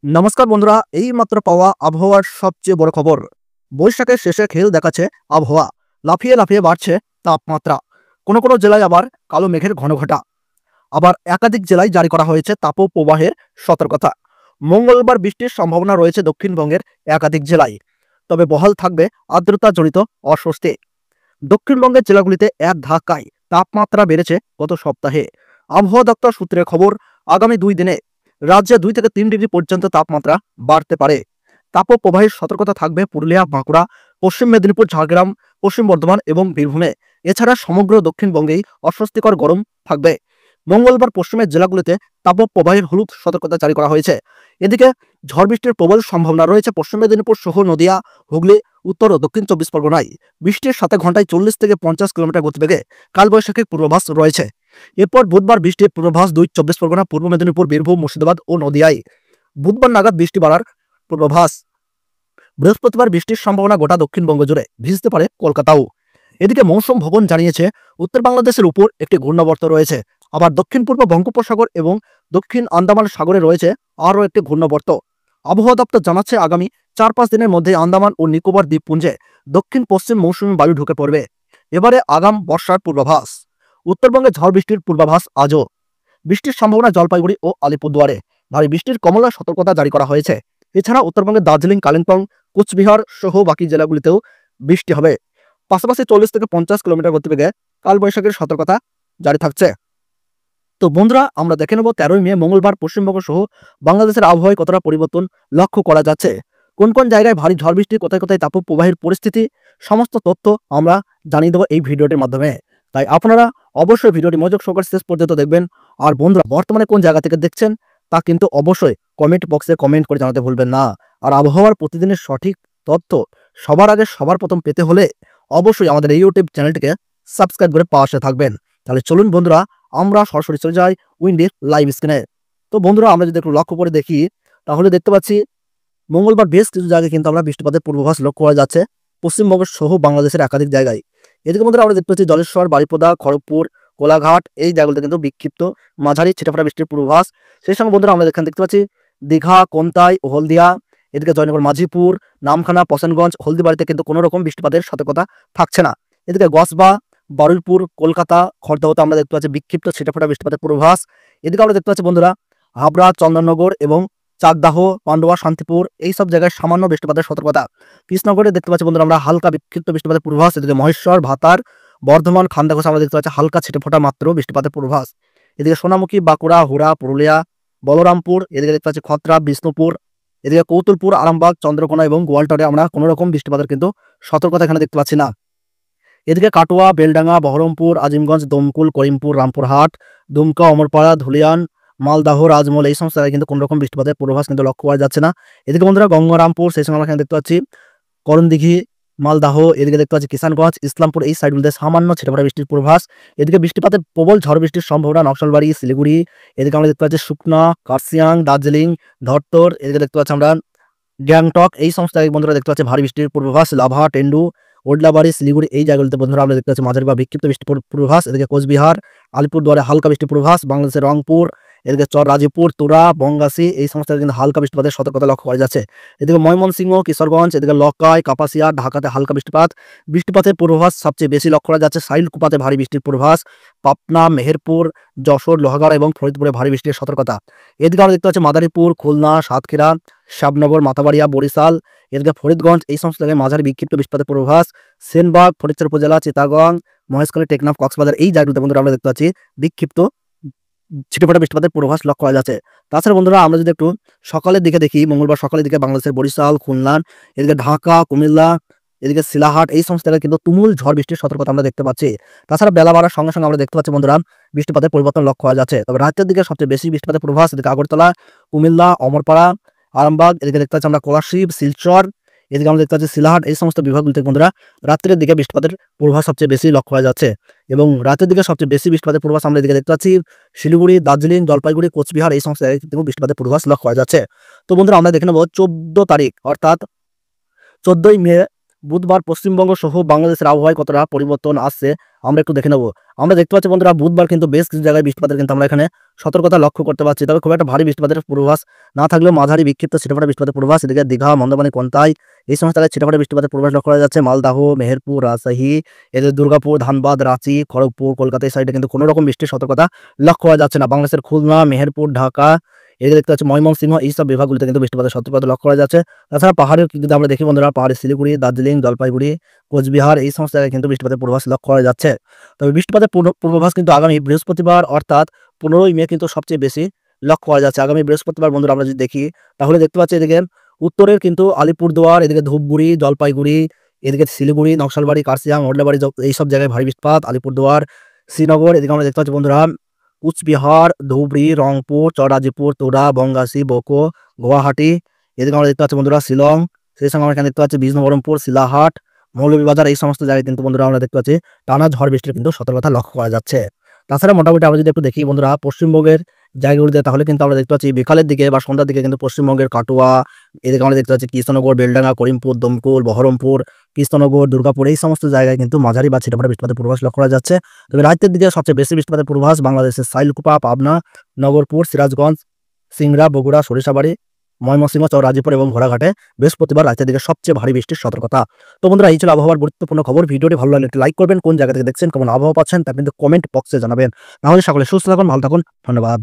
নমস্কার বন্ধুরা, এই মাত্র পাওয়া আবহাওয়ার সবচেয়ে বড় খবর। বৈশাখের শেষে খেল দেখাচ্ছে আবহাওয়া। লাফিয়ে লাফিয়ে বাড়ছে তাপমাত্রা। কোনো কোনো জেলায় আবার কালো মেঘের ঘনঘটা। আবার একাধিক জেলায় জারি করা হয়েছে তাপপ্রবাহের সতর্কতা। মঙ্গলবার বৃষ্টির সম্ভাবনা রয়েছে দক্ষিণবঙ্গের একাধিক জেলায়। তবে বহাল থাকবে আর্দ্রতাজনিত অস্বস্তি। দক্ষিণবঙ্গের জেলাগুলিতে এক ধাক্কায় তাপমাত্রা বেড়েছে গত সপ্তাহে। আবহাওয়া দপ্তর সূত্রে খবর, আগামী 2 দিনে রাজ্যে 2 থেকে 3 ডিগ্রি পর্যন্ত তাপমাত্রা বাড়তে পারে। তাপপ্রবাহের সতর্কতা থাকবে পুরুলিয়া, বাঁকুড়া, পশ্চিম মেদিনীপুর, ঝাড়গ্রাম, পশ্চিম বর্ধমান এবং বীরভূমে। এছাড়া সমগ্র দক্ষিণবঙ্গেই অস্বস্তিকর গরম থাকবে। মঙ্গলবার পশ্চিমের জেলাগুলিতে তাপপ্রবাহের হলুদ সতর্কতা জারি করা হয়েছে। এদিকে ঝড় বৃষ্টির প্রবল সম্ভাবনা রয়েছে পশ্চিম মেদিনীপুর সহ নদিয়া, হুগলি, উত্তর ও দক্ষিণ 24 পরগনায়। বৃষ্টির সাথে ঘন্টায় 40 থেকে 50 কিলোমিটার গতিবেগে কালবৈশাখীর পূর্বাভাস রয়েছে। এরপর বুধবার বৃষ্টির পূর্বাভাস 24 পরগনা, পূর্ব মেদিনীপুর, বীরভূম, মুর্শিদাবাদ ও নদিয়ায়। বুধবার নাগাদ বৃষ্টি বাড়ার পূর্বাভাস। বৃহস্পতিবার বৃষ্টির সম্ভাবনা গোটা দক্ষিণবঙ্গ জুড়ে, ভিজতে পারে কলকাতাও। এদিকে মৌসুম ভবন জানিয়েছে উত্তর বাংলাদেশের উপর একটি ঘূর্ণাবর্ত রয়েছে। আবার দক্ষিণ পূর্ব বঙ্গোপসাগর এবং দক্ষিণ আন্দামান সাগরে রয়েছে আরও একটি ঘূর্ণাবর্ত। আবহাওয়া দপ্তর জানাচ্ছে আগামী 4-5 দিনের মধ্যে আন্দামান ও নিকোবর দ্বীপপুঞ্জে দক্ষিণ পশ্চিম মৌসুমী বায়ু ঢুকে পড়বে। এবারে আগাম বর্ষার পূর্বাভাস। উত্তরবঙ্গে ঝড় বৃষ্টির পূর্বাভাস আজও। বৃষ্টির সম্ভাবনা জলপাইগুড়ি ও আলিপুরদুয়ারে। ভারী বৃষ্টির কমলা সতর্কতা জারি করা হয়েছে। এছাড়া উত্তরবঙ্গের দার্জিলিং, কালিম্পং, কোচবিহার সহ বাকি জেলাগুলিতেও বৃষ্টি হবে। পাশাপাশি 40 থেকে 50 কিলোমিটার গতিবেগে কালবৈশাখীর সতর্কতা জারি থাকছে। তো বন্ধুরা, আমরা দেখে নেব 13ই মে মঙ্গলবার পশ্চিমবঙ্গ সহ বাংলাদেশের আবহাওয়ায় কতটা পরিবর্তন লক্ষ্য করা যাচ্ছে, কোন কোন জায়গায় ভারী ঝড় বৃষ্টি, কোথায় কোথায় তাপপ্রবাহের পরিস্থিতি, সমস্ত তথ্য আমরা জানিয়ে দেবো এই ভিডিওটির মাধ্যমে। তাই আপনারা অবশ্যই ভিডিওটি মনোযোগ সহকারে শেষ পর্যন্ত দেখবেন। আর বন্ধুরা, বর্তমানে কোন জায়গা থেকে দেখছেন তা কিন্তু অবশ্যই কমেন্ট বক্সে কমেন্ট করে জানাতে ভুলবেন না। আর আবহাওয়ার প্রতিদিনের সঠিক তথ্য সবার আগে সবার প্রথম পেতে হলে অবশ্যই আমাদের এই ইউটিউব চ্যানেলটিকে সাবস্ক্রাইব করে পাশে থাকবেন। তাহলে চলুন বন্ধুরা, আমরা সরাসরি চলে যাই উইন্ডের লাইভ স্ক্রিনে। তো বন্ধুরা, আমরা যদি একটু লক্ষ্য করে দেখি তাহলে দেখতে পাচ্ছি মঙ্গলবার বেশ কিছু জায়গায় কিন্তু আমরা বৃষ্টিপাতের পূর্বাভাস লক্ষ্য করা যাচ্ছে পশ্চিমবঙ্গ সহ বাংলাদেশের একাধিক জায়গায়। এদিকে বন্ধুরা, আমরা দেখতে পাচ্ছি জলেশ্বর, বারিপদা, খড়গপুর, কোলাঘাট এই জায়গাগুলোতে কিন্তু বিক্ষিপ্ত মাঝারি ছিটেফোঁটা বৃষ্টির পূর্বাভাস। সেই সঙ্গে বন্ধুরা, আমরা এখানে দেখতে পাচ্ছি দীঘা, কোন্তাই ও হলদিয়া, এদিকে জয়নগর, মাঝিপুর, নামখানা, পশনগঞ্জ, হলদিবাড়িতে কিন্তু কোনো রকম বৃষ্টিপাতের সতর্কতা থাকছে না। এদিকে গসবা, বারুইপুর, কলকাতা, খড়দহতে আমরা দেখতে পাচ্ছি বিক্ষিপ্ত ছিটেফোঁটা বৃষ্টিপাতের পূর্বাভাস। এদিকে আমরা দেখতে পাচ্ছি বন্ধুরা হাবড়া, চন্দননগর এবং চাকদাহ, পান্ডুয়া, শান্তিপুর এই সব জায়গায় সামান্য বৃষ্টিপাতের সতর্কতা। কৃষ্ণনগরে দেখতে পাচ্ছি বন্ধুরা আমরা হালকা বিক্ষিপ্ত বৃষ্টিপাতের পূর্বাভাস। এদিকে মহেশ্বর, ভাতার, বর্ধমান, খান্দাঘোষ আমরা দেখতে পাচ্ছি হালকা ছিটেফোঁটা মাত্র বৃষ্টিপাতের পূর্বাভাস। এদিকে সোনামুখী, বাঁকুড়া, হুড়া, পুরুলিয়া, বলরামপুর, এদিকে দেখতে পাচ্ছি খত্রা, বিষ্ণুপুর, এদিকে কৌতুলপুর, আরামবাগ, চন্দ্রকোনা এবং গোয়ালটরে আমরা কোনো রকম বৃষ্টিপাতের কিন্তু সতর্কতা এখানে দেখতে পাচ্ছি না। এদিকে কাটোয়া, বেলডাঙ্গা, বহরমপুর, আজিমগঞ্জ, দমকুল, করিমপুর, রামপুরহাট, দুমকা, অমরপাড়া, ধুলিয়ান, মালদাহ, রাজমহল এই সমস্ত জায়গায় কিন্তু কোনো রকম বৃষ্টিপাতের পূর্বাভাস কিন্তু লক্ষ্য করা যাচ্ছে না। এদিকে বন্ধুরা গঙ্গারামপুর, সেই সঙ্গে আমরা এখানে দেখতে পাচ্ছি করণদিঘি, মালদাহ, এদিকে দেখতে পাচ্ছি কিষানগঞ্জ, ইসলামপুর এই সাইডগুলোতে সামান্য ছিটেফোঁটা বৃষ্টির পূর্বাভাস। এদিকে বৃষ্টিপাতের প্রবল ঝড় বৃষ্টির সম্ভাবনা নকশালবাড়ি, শিলিগুড়ি, এদিকে আমরা দেখতে পাচ্ছি সুকনা, কার্শিয়াং, দার্জিলিং, ধরতর, এদিকে দেখতে পাচ্ছি আমরা গ্যাংটক এই সমস্ত জায়গায় বন্ধুরা দেখতে পাচ্ছি ভারী বৃষ্টির পূর্বাভাস। লাভা, টেন্ডু, ওডলাবাড়ি, শিলিগুড়ি এই জায়গাগুলোতে বন্ধুরা আমরা দেখতে পাচ্ছি মাঝারি বা বিক্ষিপ্ত বৃষ্টির পূর্বাভাস। এদিকে কোচবিহার, আলিপুরদুয়ারে হালকা বৃষ্টির পূর্বাভাস। বাংলাদেশের রংপুর, এদিকে রাজীবপুর, তুরা, বঙ্গাসী এই সমস্ত কিন্তু হালকা বৃষ্টিপাতের সতর্কতা লক্ষ্য করা যাচ্ছে। এদিকে ময়মনসিংহ, কিশোরগঞ্জ, এদিকে লকাই, কাপাসিয়া, ঢাকাতে হালকা বৃষ্টিপাত। বৃষ্টিপাতের পূর্বাভাস সবচেয়ে বেশি লক্ষ্য করা যাচ্ছে সাইলকুপাতে ভারী বৃষ্টির পূর্বাভাস। পাবনা, মেহেরপুর, যশোর, লোহাগড়া এবং ফরিদপুরে ভারী বৃষ্টির সতর্কতা। এদিকে আমরা দেখতে পাচ্ছি মাদারীপুর, খুলনা, সাতক্ষীরা, শ্যামনগর, মাথাবাড়িয়া, বরিশাল, এদিকে ফরিদগঞ্জ এই সমস্ত জায়গায় মাঝারি বিক্ষিপ্ত বৃষ্টিপাতের পূর্বাভাস। সেনবাগ, ফরিদপুর উপজেলা, চিটাগং, মহেশখালী, টেকনাফ, কক্সবাজার এই জায়গাগুলোতে বন্ধুরা আমরা দেখতে পাচ্ছি বিক্ষিপ্ত ছিটেফোঁটা বৃষ্টিপাতের পূর্বাভাস লক্ষ্য করা যাচ্ছে। তাছাড়া বন্ধুরা আমরা যদি একটু সকালের দিকে দেখি, মঙ্গলবার সকালের দিকে বাংলাদেশের বরিশাল, খুলনা, এদিকে ঢাকা, কুমিল্লা, এদিকে শিলাহাট এই সমস্ত জায়গায় কিন্তু তুমুল ঝড় বৃষ্টির সতর্কতা আমরা দেখতে পাচ্ছি। তাছাড়া বেলা বাড়ার সঙ্গে সঙ্গে আমরা দেখতে পাচ্ছি বন্ধুরা বৃষ্টিপাতের পরিবর্তন লক্ষ্য করা যাচ্ছে। তবে রাতের দিকে সবচেয়ে বেশি বৃষ্টিপাতের পূর্বাভাস এদিকে আগরতলা, কুমিল্লা, অমরপাড়া, আরামবাগ, এদিকে দেখতে পাচ্ছি আমরা কোলাশিব, শিলচর, এদিকে আমরা দেখতে পাচ্ছি শিলাহাট এই সমস্ত বিভাগগুলিতে বন্ধুরা রাত্রের দিকে বৃষ্টিপাতের পূর্বাভাস সবচেয়ে বেশি লক্ষ্য করা যাচ্ছে। এবং রাতের দিকে সবচেয়ে বেশি বৃষ্টিপাতের পূর্বাভাস আমরা এদিকে দেখতে পাচ্ছি শিলিগুড়ি, দার্জিলিং, জলপাইগুড়ি, কোচবিহার এই সমস্ত জায়গায় কিন্তু বৃষ্টিপাতের পূর্বাভাস লক্ষ্য করা যাচ্ছে। তো বন্ধুরা আমরা দেখে নেব 14 তারিখ অর্থাৎ 14ই মে বুধবার পশ্চিমবঙ্গ সহ বাংলাদেশের আবহাওয়ায় কতটা পরিবর্তন আসছে আমরা একটু দেখে নেব। আমরা দেখতে পাচ্ছি বন্ধুরা বুধবার কিন্তু বেশ কিছু জায়গায় বৃষ্টিপাতের কিন্তু আমরা এখানে সতর্কতা লক্ষ্য করতে পারছি। তবে খুব একটা ভারী বৃষ্টিপাতের পূর্বাভাস না থাকলেও মাঝারি বিক্ষিপ্ত ছিটেফোঁটা বৃষ্টিপাতের পূর্বাভাস। এদিকে দীঘা, মন্দারমণি, কোন্তাই এই সমস্ত জায়গায় ছিটেফোঁটা বৃষ্টিপাতের পূর্বাভাস লক্ষ্য করা যাচ্ছে। মালদাহ, মেহেরপুর, রাজশাহী, এদের দুর্গাপুর, ধানবাদ, রাঁচি, খড়গপুর, কলকাতা এই সাইডে কিন্তু কোনো রকম বৃষ্টির সতর্কতা লক্ষ্য করা যাচ্ছে না। বাংলাদেশের খুলনা, মেহেরপুর, ঢাকা এদিকে দেখতে পাচ্ছি ময়মনসিংহ এইসব বিভাগগুলিতে কিন্তু বৃষ্টিপাতের সতর্কতা লক্ষ্য করা যাচ্ছে। তাছাড়া পাহাড়ের যদি আমরা দেখি বন্ধুরা, পাহাড়ের শিলিগুড়ি, দার্জিলিং, জলপাইগুড়ি, কোচবিহার এই সমস্ত জায়গায় কিন্তু বৃষ্টিপাতের পূর্বাভাস লক্ষ্য করা যাচ্ছে। তবে বৃষ্টিপাতের পূর্বাভাস কিন্তু আগামী বৃহস্পতিবার অর্থাৎ 15ই মে কিন্তু সবচেয়ে বেশি লক্ষ্য করা যাচ্ছে। আগামী বৃহস্পতিবার বন্ধুরা আমরা যদি দেখি তাহলে দেখতে পাচ্ছি এদিকে উত্তরের কিন্তু আলিপুরদুয়ার, এদিকে ধূপগুড়ি, জলপাইগুড়ি, এদিকে শিলিগুড়ি, নকশালবাড়ি, কার্শিয়াং, মোডলাবাড়ি এইসব জায়গায় ভারী বৃষ্টিপাত। আলিপুরদুয়ার, শ্রীনগর এদিকে আমরা দেখতে পাচ্ছি বন্ধুরা কুচবিহার, ধুবড়ি, রংপুর, চররাজিপুর, তুরা, বনগাছি, বোকো, গুয়াহাটি এদিকে আমরা দেখতে পাচ্ছি বন্ধুরা শিলং, সেই সঙ্গে আমরা এখানে দেখতে পাচ্ছি বিষ্ণুবরমপুর, শিলাহাট, মৌলভীবাজার এই সমস্ত জায়গায় কিন্তু বন্ধুরা আমরা দেখতে পাচ্ছি টানা ঝড় বৃষ্টির কিন্তু সতর্কতা লক্ষ্য করা যাচ্ছে। তাছাড়া মোটামুটি আমরা যদি একটু দেখি বন্ধুরা পশ্চিমবঙ্গের জায়গাগুলিতে তাহলে কিন্তু আমরা দেখতে পাচ্ছি বিকালের দিকে বা সন্ধ্যার দিকে কিন্তু পশ্চিমবঙ্গের কাটোয়া এদিকে আমরা দেখতে পাচ্ছি কৃষ্ণনগর, বেলডাঙ্গা, করিমপুর, দমকুল, বহরমপুর, কৃষ্ণনগর, দুর্গাপুর এই সমস্ত জায়গায় কিন্তু মাঝারি বা ছিটেফোঁটা বৃষ্টিপাতের পূর্বাভাস লক্ষ্য করা যাচ্ছে। তবে রাতের দিকে সবচেয়ে বেশি বৃষ্টিপাতের পূর্বাভাস বাংলাদেশের সাইলকুপা, পাবনা, নগরপুর, সিরাজগঞ্জ, সিংড়া, বগুড়া, সরিষাবাড়ি, ময়মনসিংহ, চররাজিপুর এবং ঘোড়াঘাটে বৃহস্পতিবার রাতের দিকে সবচেয়ে ভারী বৃষ্টির সতর্কতা। তো বন্ধুরা এই ছিল আবহাওয়ার গুরুত্বপূর্ণ খবর। ভিডিওটি ভালো লাগলে একটি লাইক করবেন, কোন জায়গা থেকে দেখছেন, কেমন আবহাওয়া পাচ্ছেন তা কিন্তু কমেন্ট বক্সে জানাবেন। তাহলে সকলে সুস্থ থাকুন, ভালো থাকুন, ধন্যবাদ।